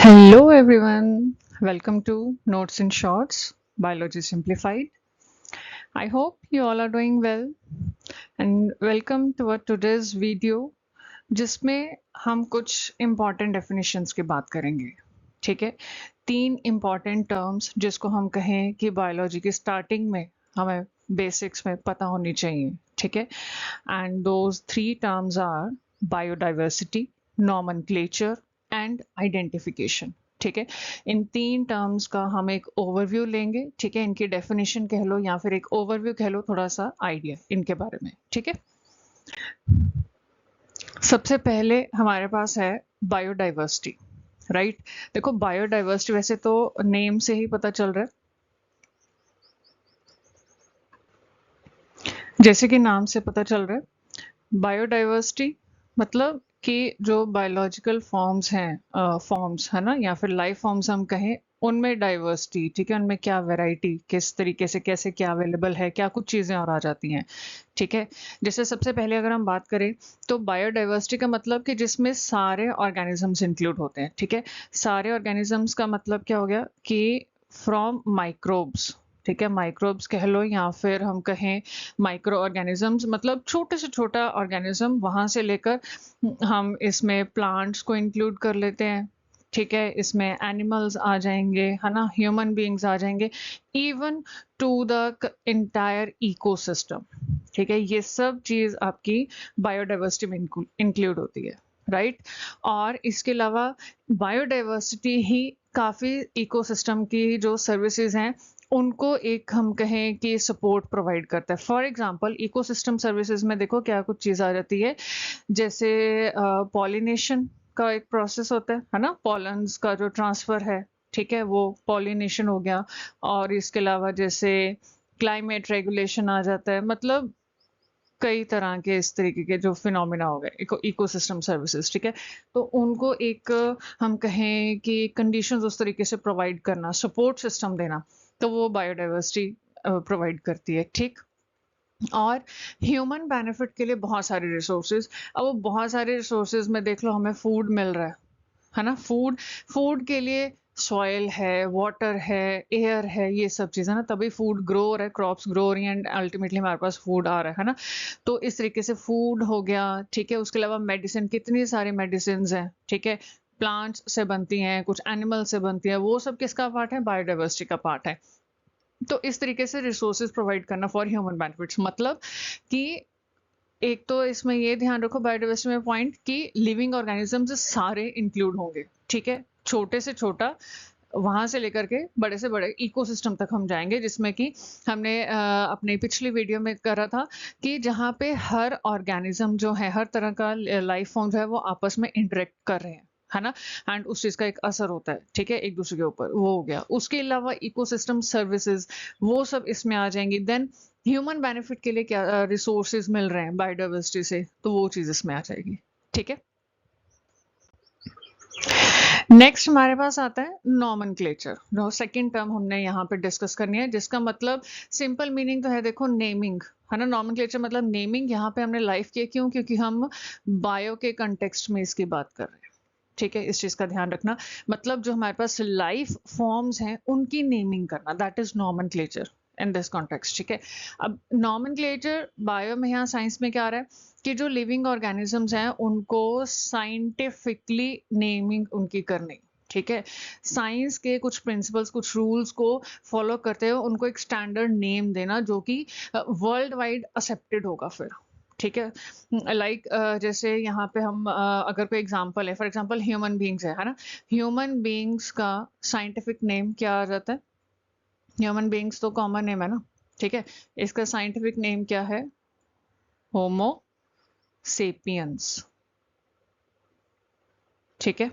Hello everyone, welcome to Notes in Shorts, Biology Simplified. I hope you all are doing well and welcome to our today's video जिसमें हम कुछ important definitions की बात करेंगे. ठीक है, 3 important terms जिसको हम कहें कि biology की starting में हमें basics में पता होनी चाहिए. ठीक है, and those 3 terms are biodiversity, nomenclature and identification. ठीक है, इन 3 टर्म्स का हम एक ओवरव्यू लेंगे. ठीक है, इनकी डेफिनेशन कह लो या फिर एक ओवरव्यू कह लो, थोड़ा सा आइडिया इनके बारे में. ठीक है, सबसे पहले हमारे पास है बायोडाइवर्सिटी. राइट, देखो बायोडाइवर्सिटी वैसे तो नेम से ही पता चल रहा है, जैसे कि नाम से पता चल रहा है. बायोडाइवर्सिटी मतलब कि जो बायोलॉजिकल फॉर्म्स हैं, फॉर्म्स है ना, या फिर लाइफ फॉर्म्स हम कहें, उनमें डाइवर्सिटी. ठीक है, उनमें क्या वैरायटी, किस तरीके से कैसे क्या अवेलेबल है, क्या कुछ चीज़ें और आ जाती हैं. ठीक है, जैसे सबसे पहले अगर हम बात करें तो बायोडाइवर्सिटी का मतलब कि जिसमें सारे ऑर्गेनिजम्स इंक्लूड होते हैं. ठीक है, सारे ऑर्गेनिजम्स का मतलब क्या हो गया कि फ्रॉम माइक्रोब्स. ठीक है, माइक्रोब्स कह लो या फिर हम कहें माइक्रो ऑर्गेनिजम्स, मतलब छोटे से छोटा ऑर्गेनिज्म, वहां से लेकर हम इसमें प्लांट्स को इंक्लूड कर लेते हैं. ठीक है, इसमें एनिमल्स आ जाएंगे, है ना, ह्यूमन बीइंग्स आ जाएंगे, even to the entire ecosystem. ठीक है, ये सब चीज आपकी बायोडाइवर्सिटी में इंक्लूड होती है. राइट, और इसके अलावा बायोडाइवर्सिटी ही काफी इकोसिस्टम की जो सर्विसेज हैं उनको एक हम कहें कि सपोर्ट प्रोवाइड करता है. फॉर एग्जांपल इकोसिस्टम सर्विसेज में देखो क्या कुछ चीज आ जाती है, जैसे पॉलिनेशन का एक प्रोसेस होता है ना, पॉलन्स का जो ट्रांसफर है. ठीक है, वो पॉलिनेशन हो गया. और इसके अलावा जैसे क्लाइमेट रेगुलेशन आ जाता है, मतलब कई तरह के इस तरीके के जो फिनोमिना हो गए इकोसिस्टम सर्विसेज. ठीक है, तो उनको एक हम कहें कि कंडीशंस उस तरीके से प्रोवाइड करना, सपोर्ट सिस्टम देना, तो वो बायोडाइवर्सिटी प्रोवाइड करती है. ठीक, और ह्यूमन बेनिफिट के लिए बहुत सारे रिसोर्सेज. अब वो बहुत सारे रिसोर्सेज में देख लो, हमें फूड मिल रहा है ना, फूड फूड के लिए सॉइल है, वाटर है, एयर है, ये सब चीज़ें ना, तभी फूड ग्रो हो रहा है, क्रॉप्स ग्रो हो रही हैं एंड अल्टीमेटली हमारे पास फूड आ रहा है ना. तो इस तरीके से फूड हो गया. ठीक है, उसके अलावा मेडिसिन, कितनी सारी मेडिसिन हैं. ठीक है, प्लांट्स से बनती हैं, कुछ एनिमल से बनती हैं, वो सब किसका पार्ट है, बायोडाइवर्सिटी का पार्ट है. तो इस तरीके से रिसोर्सेज प्रोवाइड करना फॉर ह्यूमन बेनिफिट्स, मतलब कि एक तो इसमें ये ध्यान रखो बायोडाइवर्सिटी में पॉइंट कि लिविंग ऑर्गेनिजम्स सारे इंक्लूड होंगे. ठीक है, छोटे से छोटा वहां से लेकर के बड़े से बड़े इकोसिस्टम तक हम जाएंगे, जिसमें कि हमने अपने पिछली वीडियो में करा था कि जहाँ पे हर ऑर्गेनिज्म जो है, हर तरह का लाइफ फॉर्म जो है, वो आपस में इंटरेक्ट कर रहे हैं, है ना, एंड उस चीज का एक असर होता है. ठीक है, एक दूसरे के ऊपर, वो हो गया. उसके अलावा इकोसिस्टम सर्विसेज, वो सब इसमें आ जाएंगी. देन ह्यूमन बेनिफिट के लिए क्या रिसोर्सेज मिल रहे हैं बायोडाइवर्सिटी से, तो वो चीज इसमें आ जाएगी. ठीक है, नेक्स्ट हमारे पास आता है नॉमेनक्लेचर, जो सेकंड टर्म हमने यहाँ पे डिस्कस करनी है, जिसका मतलब सिंपल मीनिंग तो है, देखो नेमिंग, है ना. नॉमेनक्लेचर मतलब नेमिंग. यहाँ पे हमने लाइफ किया, क्यों, क्योंकि हम बायो के कंटेक्स्ट में इसकी बात कर रहे हैं. ठीक है, इस चीज का ध्यान रखना, मतलब जो हमारे पास लाइफ फॉर्म्स हैं उनकी नेमिंग करना, that is nomenclature in this context. ठीक है, अब नॉमेनक्लेचर बायो में, यहाँ साइंस में क्या आ रहा है कि जो लिविंग ऑर्गेनिजम्स हैं उनको साइंटिफिकली नेमिंग उनकी करनी. ठीक है, साइंस के कुछ प्रिंसिपल्स, कुछ रूल्स को फॉलो करते हुए उनको एक स्टैंडर्ड नेम देना, जो कि वर्ल्ड वाइड एक्सेप्टेड होगा फिर. ठीक है, लाइक जैसे यहाँ पे हम अगर कोई एग्जांपल है, फॉर एग्जांपल ह्यूमन बीइंग्स है ना, ह्यूमन बीइंग्स का साइंटिफिक नेम क्या आ जाता है, ह्यूमन बीइंग्स तो कॉमन नेम है ना. ठीक है, इसका साइंटिफिक नेम क्या है, होमो सेपियंस. ठीक है,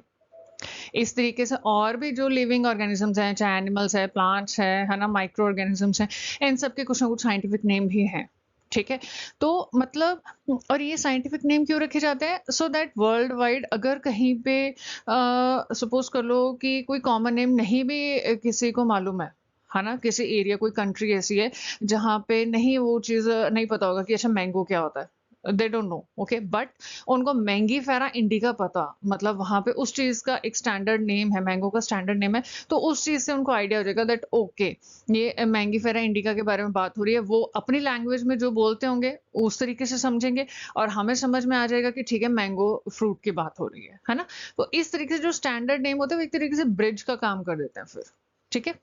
इस तरीके से और भी जो लिविंग ऑर्गेनिजम्स हैं, चाहे एनिमल्स है, प्लांट्स है ना, माइक्रो ऑर्गेनिजम्स हैं, इन सब के कुछ ना कुछ साइंटिफिक नेम भी हैं. ठीक है, तो मतलब, और ये साइंटिफिक नेम क्यों रखे जाते हैं, सो दैट वर्ल्ड वाइड अगर कहीं पे सपोज कर लो कि कोई कॉमन नेम नहीं भी किसी को मालूम है ना, किसी एरिया, कोई कंट्री ऐसी है जहाँ पे नहीं वो चीज़ नहीं पता होगा कि अच्छा मैंगो क्या होता है, they don't know, okay, but उनको मैंगीफेरा इंडिका पता, मतलब वहां पे उस चीज का एक स्टैंडर्ड नेम है, मैंगो का स्टैंडर्ड नेम है, तो उस चीज से उनको आइडिया हो जाएगा दैट ओके ये मैंगीफेरा इंडिका के बारे में बात हो रही है। वो अपनी लैंग्वेज में जो बोलते होंगे उस तरीके से समझेंगे, और हमें समझ में आ जाएगा कि ठीक है मैंगो फ्रूट की बात हो रही है ना। तो इस तरीके से जो स्टैंडर्ड नेम होते हैं वो एक तरीके से ब्रिज का काम कर देते हैं फिर, ठीक है।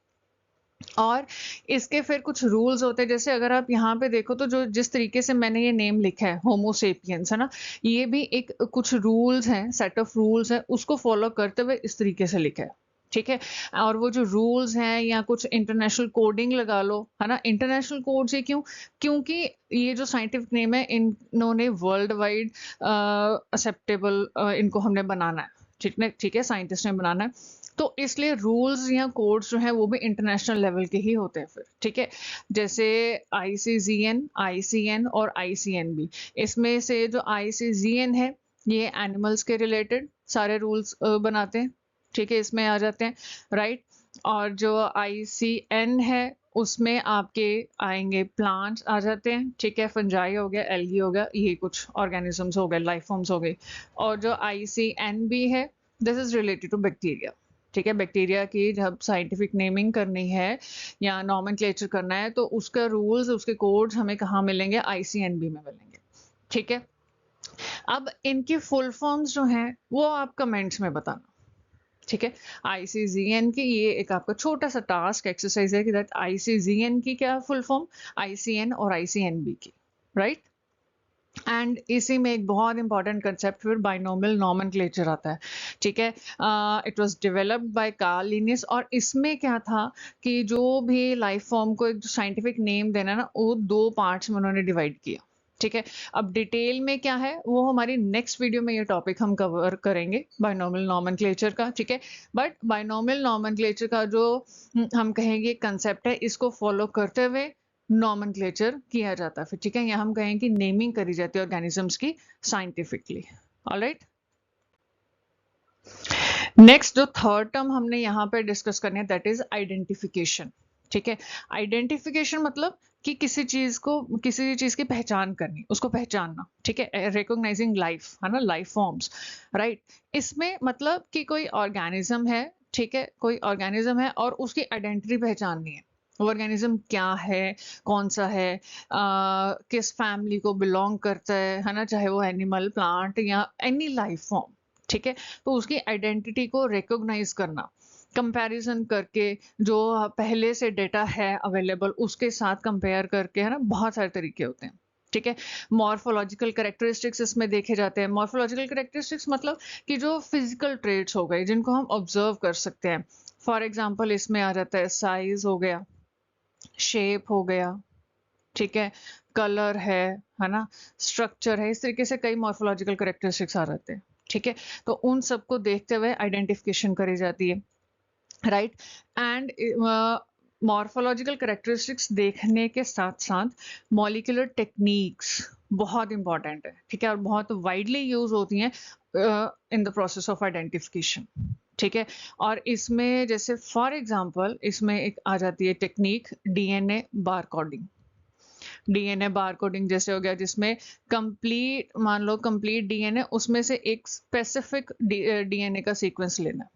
और इसके फिर कुछ रूल्स होते हैं, जैसे अगर आप यहाँ पे देखो तो जो जिस तरीके से मैंने ये नेम लिखा है होमोसेपियंस, है ना, ये भी एक कुछ रूल्स हैं, सेट ऑफ रूल्स है, उसको फॉलो करते हुए इस तरीके से लिखा है, ठीक है। और वो जो रूल्स हैं या कुछ इंटरनेशनल कोडिंग लगा लो, है ना, इंटरनेशनल कोड से क्यों, क्योंकि ये जो साइंटिफिक नेम है इन्होंने वर्ल्ड वाइड एक्सेप्टेबल इनको हमने बनाना है, ठीक है, साइंटिस्ट ने बनाना है, तो इसलिए रूल्स या कोड्स जो हैं वो भी इंटरनेशनल लेवल के ही होते हैं फिर, ठीक है। जैसे आईसीजीएन, आईसीएन और आईसीएनबी, इसमें से जो आईसीजीएन है ये एनिमल्स के रिलेटेड सारे रूल्स बनाते हैं, ठीक है, इसमें आ जाते हैं, राइट। और जो आईसीएन है उसमें आपके आएंगे प्लांट्स आ जाते हैं, ठीक है, फंजाई हो गया, एल्गी हो गया, ये कुछ ऑर्गेनिजम्स हो गए, लाइफ फॉर्म्स हो गई। और जो आईसीएनबी है this is related to bacteria, ठीक है। बैक्टीरिया की जब साइंटिफिक नेमिंग करनी है या नॉमेनक्लेचर करना है तो उसका रूल्स, उसके कोड्स हमें कहाँ मिलेंगे, आईसीएनबी में मिलेंगे, ठीक है। अब इनकी फुल फॉर्म्स जो हैं वो आप कमेंट्स में बताना, ठीक है। आईसीजीएन की ये एक आपका छोटा सा टास्क एक्सरसाइज है कि दैट आईसीजीएन की क्या फुल फॉर्म, आईसीएन और आईसीएनबी की, राइट। एंड इसी में एक बहुत इंपॉर्टेंट कंसेप्ट फिर बाइनोमियल नॉमेनक्लेचर आता है, ठीक है। It was developed by Karl Linnaeus, और इसमें क्या था कि जो भी लाइफ फॉर्म को एक साइंटिफिक नेम देना ना, वो दो पार्ट्स में उन्होंने डिवाइड किया, ठीक है। अब डिटेल में क्या है वो हमारी नेक्स्ट वीडियो में ये टॉपिक हम कवर करेंगे बाइनोमियल नॉमेनक्लेचर का, ठीक है। बट बाइनोमियल नॉमेनक्लेचर का जो हम कहेंगे कंसेप्ट है, इसको फॉलो करते हुए नॉमेनक्लेचर किया जाता है फिर, ठीक है। यहाँ हम कहें कि नेमिंग करी जाती है ऑर्गेनिजम्स की साइंटिफिकली, ऑलराइट। नेक्स्ट जो थर्ड टर्म हमने यहाँ पे डिस्कस करनी है दैट इज आइडेंटिफिकेशन, ठीक है। आइडेंटिफिकेशन मतलब कि किसी चीज को, किसी चीज की पहचान करनी, उसको पहचानना, ठीक है। रिकॉग्नाइजिंग लाइफ, है ना, लाइफ फॉर्म्स, राइट। इसमें मतलब कि कोई ऑर्गेनिज्म है, ठीक है, कोई ऑर्गेनिज्म है और उसकी आइडेंटिटी पहचाननी है, वो ऑर्गेनिज्म क्या है, कौन सा है, किस फैमिली को बिलोंग करता है ना, चाहे वो एनिमल, प्लांट या एनी लाइफ फॉर्म, ठीक है। तो उसकी आइडेंटिटी को रिकॉग्नाइज करना, कंपैरिजन करके, जो पहले से डेटा है अवेलेबल उसके साथ कंपेयर करके, है ना, बहुत सारे तरीके होते हैं, ठीक है। मॉर्फोलॉजिकल कैरेक्टरिस्टिक्स इसमें देखे जाते हैं। मॉर्फोलॉजिकल कैरेक्टरिस्टिक्स मतलब कि जो फिजिकल ट्रेट्स हो गए जिनको हम ऑब्जर्व कर सकते हैं, फॉर एग्जाम्पल इसमें आ जाता है साइज हो गया, शेप हो गया, ठीक है, कलर है ना, स्ट्रक्चर है, इस तरीके से कई मॉर्फोलॉजिकल कैरेक्टरिस्टिक्स आ जाते हैं, ठीक है। तो उन सबको देखते हुए आइडेंटिफिकेशन करी जाती है, राइट। एंड मॉर्फोलॉजिकल कैरेक्टरिस्टिक्स देखने के साथ साथ मॉलिक्यूलर टेक्निक्स बहुत इंपॉर्टेंट है, ठीक है, और बहुत वाइडली यूज होती हैं in the process of identification, ठीक है। और इसमें जैसे फॉर एग्जांपल इसमें एक आ जाती है टेक्निक डीएनए बार कोडिंग। डीएनए बार कोडिंग जैसे हो गया जिसमें कंप्लीट, मान लो कंप्लीट डीएनए, उसमें से एक स्पेसिफिक डीएनए का सीक्वेंस लेना,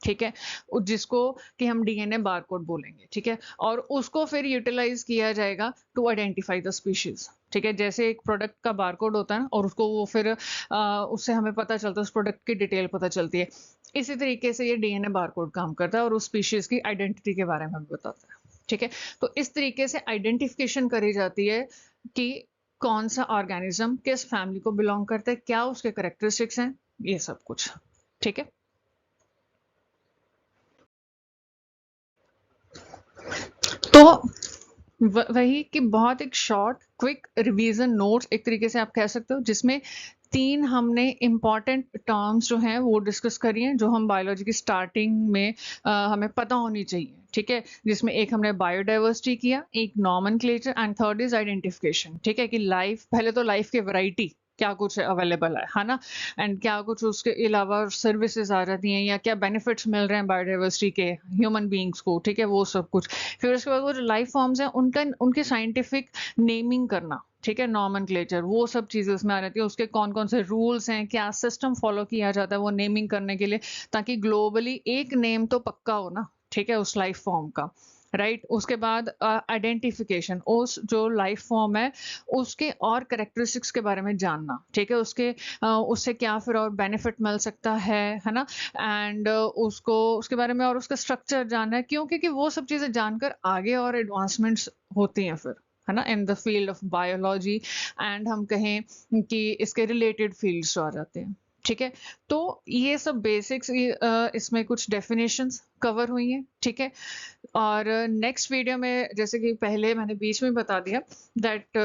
ठीक है, जिसको कि हम डीएनए बारकोड बोलेंगे, ठीक है। और उसको फिर यूटिलाइज किया जाएगा टू आइडेंटिफाई द स्पीशीज, ठीक है। जैसे एक प्रोडक्ट का बारकोड होता है और उसको वो फिर उससे हमें पता चलता है, उस प्रोडक्ट की डिटेल पता चलती है, इसी तरीके से ये डीएनए बारकोड काम करता है और उस स्पीशीज की आइडेंटिटी के बारे में हमें बताता है, ठीक है। तो इस तरीके से आइडेंटिफिकेशन करी जाती है कि कौन सा ऑर्गेनिज्म किस फैमिली को बिलोंग करता है, क्या उसके करेक्टरिस्टिक्स हैं, ये सब कुछ, ठीक है। तो वही कि बहुत एक शॉर्ट क्विक रिवीजन नोट्स एक तरीके से आप कह सकते हो, जिसमें तीन हमने इम्पॉर्टेंट टर्म्स जो हैं वो डिस्कस करी हैं जो हम बायोलॉजी की स्टार्टिंग में हमें पता होनी चाहिए, ठीक है। जिसमें एक हमने बायोडाइवर्सिटी किया, एक nomenclature and third is identification, ठीक है, कि लाइफ, पहले तो लाइफ की वैरायटी क्या कुछ अवेलेबल है ना, एंड क्या कुछ उसके अलावा सर्विसेज आ जाती हैं या क्या बेनिफिट्स मिल रहे हैं बायोडाइवर्सिटी के ह्यूमन बींग्स को, ठीक है, वो सब कुछ। फिर उसके बाद वो जो लाइफ फॉर्म्स हैं उनका, उनके साइंटिफिक नेमिंग करना, ठीक है, नॉमेनक्लेचर, वो सब चीजें उसमें आ जाती है। उसके कौन कौन से रूल्स हैं, क्या सिस्टम फॉलो किया जाता है वो नेमिंग करने के लिए, ताकि ग्लोबली एक नेम तो पक्का हो ना, ठीक है, उस लाइफ फॉर्म का, राइट। उसके बाद आइडेंटिफिकेशन, उस जो लाइफ फॉर्म है उसके और करेक्टरिस्टिक्स के बारे में जानना, ठीक है, उससे क्या फिर और बेनिफिट मिल सकता है ना। एंड उसको उसके बारे में और उसका स्ट्रक्चर जानना है, क्यों, क्योंकि वो सब चीजें जानकर आगे और एडवांसमेंट्स होती हैं फिर, है ना, in the field of biology. And हम कहें कि इसके रिलेटेड फील्ड्स आ जाते हैं, ठीक है। तो ये सब बेसिक्स, इसमें कुछ डेफिनेशंस कवर हुई हैं, ठीक है। और नेक्स्ट वीडियो में, जैसे कि पहले मैंने बीच में बता दिया, दैट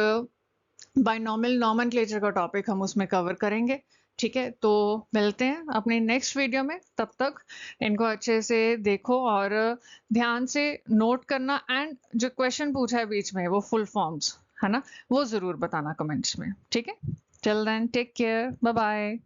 बाइनॉमियल नॉमेनक्लेचर का टॉपिक हम उसमें कवर करेंगे, ठीक है। तो मिलते हैं अपने नेक्स्ट वीडियो में, तब तक इनको अच्छे से देखो और ध्यान से नोट करना। एंड जो क्वेश्चन पूछा है बीच में वो फुल फॉर्म्स, है ना, वो जरूर बताना कमेंट्स में, ठीक है। Till then take care, bye bye.